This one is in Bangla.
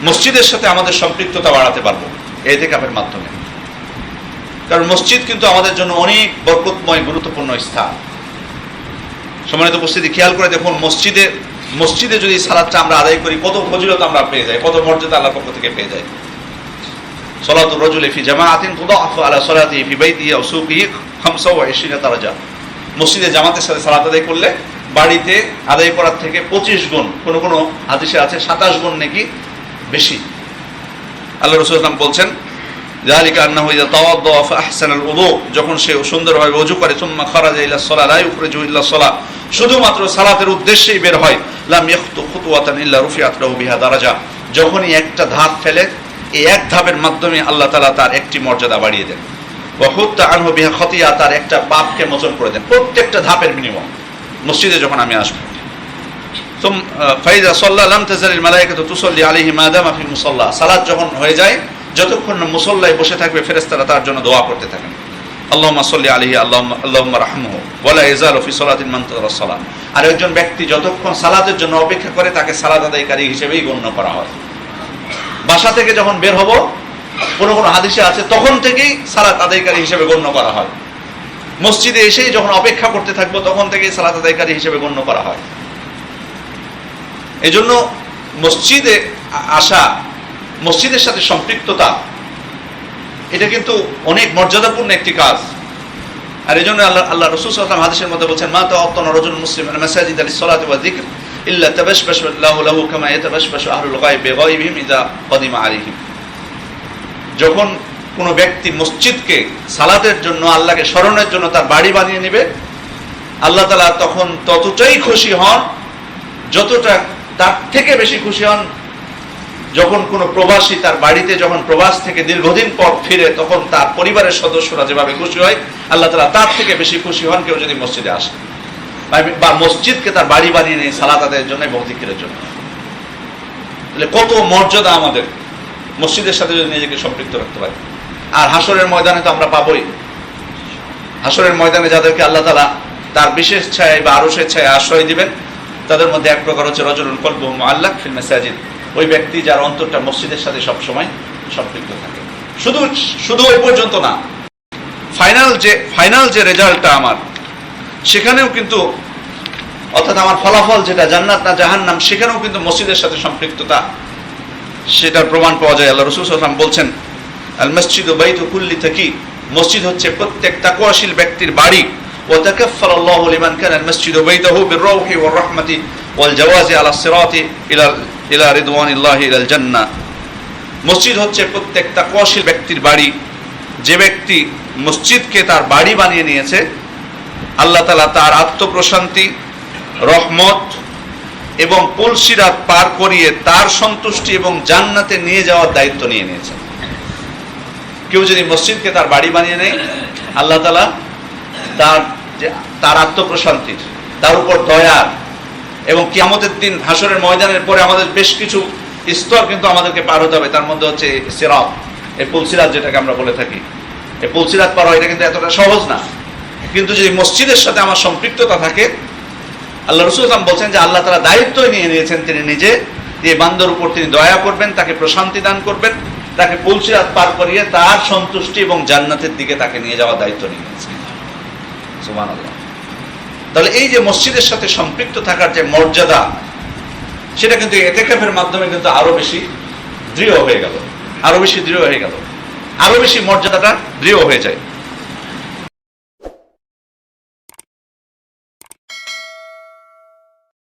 মসজিদের সাথে আমাদের সম্পৃক্ততা বাড়াতে পারবো ইতিকাফের মাধ্যমে। কারণ মসজিদ কিন্তু আমাদের জন্য অনেক বরকতময় গুরুত্বপূর্ণ স্থান। সম্মানিত উপস্থিতি, খেয়াল করে দেখুন, মসজিদে যদি সালাতটা আমরা আদায় করি, কত ফজিলত আমরা পেয়ে যাই, কত মর্যাদা আল্লাহর পক্ষ থেকে পেয়ে যাই। সালাতুর রাজুলি ফি জামাআতিন তুদাআফু আলা সালাতিহি ফি বাইতিহি আও সুকিহি 25 দারাজা। মসজিদে জামাতের সাথে সালাত আদায় করলে বাড়িতে আদায় করার থেকে 25 গুণ, কোন কোন হাদিসে আছে 27 গুণ নাকি বেশি। আল্লাহ রাসূল সাল্লাল্লাহু আলাইহি ওয়াসাল্লাম বলছেন, যালিকা আন্নাহু ইযা তাওয়াদ্দা ফাহসানাল উযু, যখন সে সুন্দরভাবে ওযু করে, সুম্মা খারাজা ইলা সালাহ লা ইউখরিজু ইল্লা সালাহ, শুধুমাত্র সালাতের উদ্দেশ্যেই বের হয়, লাম ইয়াখতু খুতওয়াতান ইল্লা রুফিআত লাহু বিহা দারাজা, যখনই একটা ধাপ ফেলে, এই এক ধাপের মাধ্যমে আল্লাহ তাআলা তার একটি মর্যাদা বাড়িয়ে দেন। ওয়া হুত্তা আনহু বিহা খতিয়া, তার একটা পাপকে মোচন করে দেন, প্রত্যেকটা ধাপের বিনিময়। মসজিদে যখন আমি আসবো, ফাইদা সাল্লা লাম তাজালিল মালায়েকাতু তুসাল্লি আলাইহি মা দামা ফিল মুসাল্লা, সালাত যখন হয়ে যায়, যতক্ষণ না মুসল্লায় বসে থাকবে, ফেরেশতারা তার জন্য দোয়া করতে থাকেন, আল্লাহুম্মা সাল্লি আলাইহি আল্লাহুম্মা রাহমহু ওয়া লা ইয়াজালু ফি সালাতিন মান তারা সালাত। আর একজন ব্যক্তি যতক্ষণ সালাতের জন্য অপেক্ষা করে, তাকে সালাত আদায়কারী হিসেবেই গণ্য করা হয়। বাসা থেকে যখন বের হব, কোনো কোনো হাদিসে আছে তখন থেকেই সালাত আদায়কারী হিসেবে গণ্য করা হয়। মসজিদে এসেই যখন অপেক্ষা করতে থাকবো, তখন থেকেই সালাত আদায়কারী হিসেবে গণ্য করা হয়। এই জন্য মসজিদে আসা, মসজিদের সাথে সম্পৃক্ততা, এটা কিন্তু অনেক মর্যাদাপূর্ণ একটি কাজ। আর এই জন্য আল্লাহ রাসূল সাল্লাল্লাহু আলাইহি ওয়াসাল্লাম হাদিসের মধ্যে বলছেন, মা তাওয়াত্তানা রাজুলুন মুসলিমান মাসাজিদা লিস-সালাতি ওয়া যিকর ইল্লা তাবাশবাশা আল্লাহু লাহু কামা ইয়াতাবাশবাশু আহলুল গায়ব বিগায়বিহিম ইযা কাদিমা আলাইহিম। যখন কোনো ব্যক্তি মসজিদকে সালাতের জন্য, আল্লাহকে স্মরণের জন্য তার বাড়ি বানিয়ে নেবে, আল্লাহ তাআলা তখন ততটাই খুশি হন, যতটা তার থেকে বেশি খুশি হন যখন কোনো প্রবাসী তার বাড়িতে, যখন প্রবাস থেকে দীর্ঘদিন পর ফিরে, তখন তার পরিবারের সদস্যরা যেভাবে খুশি হয়, আল্লাহ তাআলা তার থেকে বেশি খুশি হন কেউ যদি মসজিদে আসে বা মসজিদকে তার বাড়ি বানিয়ে নেয় সালাত আদায়ের জন্য এবং যিকিরের জন্য। তাহলে কত মর্যাদা আমাদের মসজিদের সাথে যদি নিজেকে সম্পৃক্ত রাখতে পারি। আর হাসরের ময়দানে তো আমরা পাবোই। হাসরের ময়দানে যাদেরকে আল্লাহ তাআলা তার বিশেষ ছায়ায় বা আরশের ছায়ায় আশ্রয় দিবেন, তাদের মধ্যে এক প্রকার হচ্ছে রাজুলুন কলবুহু মুআল্লাক ফিল মাসাজিদ, ওই ব্যক্তি যার অন্তরটা মসজিদের সাথে সবসময় সম্পৃক্ত থাকে। শুধু ওই পর্যন্ত না, ফাইনাল যে রেজাল্টটা আমার, সেখানেও কিন্তু, অর্থাৎ আমার ফলাফল যেটা জান্নাত না জাহান্নাম, সেখানেও কিন্তু মসজিদের সাথে সম্পৃক্ততা, সেটার প্রমাণ পাওয়া যায়। আল্লাহ রাসূল সাল্লাল্লাহু আলাইহি ওয়াসাল্লাম বলছেন, আল মসজিদু বাইতু কুল্লি তাকি, মসজিদ হচ্ছে প্রত্যেক তাকওয়াশীল ব্যক্তির বাড়ি। ওয়া তাকাফফালা আল্লাহু লিমান কানা আল মসজিদু বাইতাহু বির-রাউহি ওয়ার-রাহমাতি ওয়াল-জাওয়াজি আলা সিরাতি ইলা রিদওয়ানিল্লাহি ইলাল জান্নাহ। মসজিদ হচ্ছে প্রত্যেক তাকওয়াশীল ব্যক্তির বাড়ি। যে ব্যক্তি মসজিদকে তার বাড়ি বানিয়ে নিয়েছে, আল্লাহ তাআলা তার আত্মপ্রশান্তি, রহমত এবং পুলসিরাত পার করিয়ে তার সন্তুষ্টি এবং জান্নাতে নিয়ে যাওয়ার দায়িত্ব নিয়ে নিয়েছেন। কেউ যদি মসজিদকে তার বাড়ি বানিয়ে নেয়, আল্লাহ তাআলা তার আত্মপ্রশান্তির, তার উপর দয়ার, এবং কিয়ামতের দিন হাসরের ময়দানের পরে আমাদের বেশ কিছু স্তর কিন্তু আমাদেরকে পার হতে হবে। তার মধ্যে হচ্ছে সিরাত, এই পুলসিরাত যেটাকে আমরা বলে থাকি, এই পুলসিরাত পার হওয়া এটা কিন্তু এতটা সহজ না। কিন্তু যদি মসজিদের সাথে আমার সম্পৃক্ততা থাকে, আল্লাহ রাসূল সাল্লাল্লাহু আলাইহি ওয়াসাল্লাম বলছেন যে আল্লাহ তাআলা দায়িত্ব নিয়ে নিয়েছেন, তিনি নিজে এই বান্দার উপর তিনি দয়া করবেন, তাকে প্রশান্তি দান করবেন, তাকে পুলসিরাত পার করিয়ে তার সন্তুষ্টি এবং জান্নাতের দিকে তাকে নিয়ে যাওয়ার দায়িত্ব নিয়ে নিয়েছেন। সুবহানাল্লাহ। তাহলে এই যে মসজিদের সাথে সম্পৃক্ত থাকার যে মর্যাদা, সেটা কিন্তু ইতিকাফের মাধ্যমে কিন্তু আরো বেশি দৃঢ় হয়ে গেল, আরো বেশি মর্যাদাটা দৃঢ় হয়ে যায়।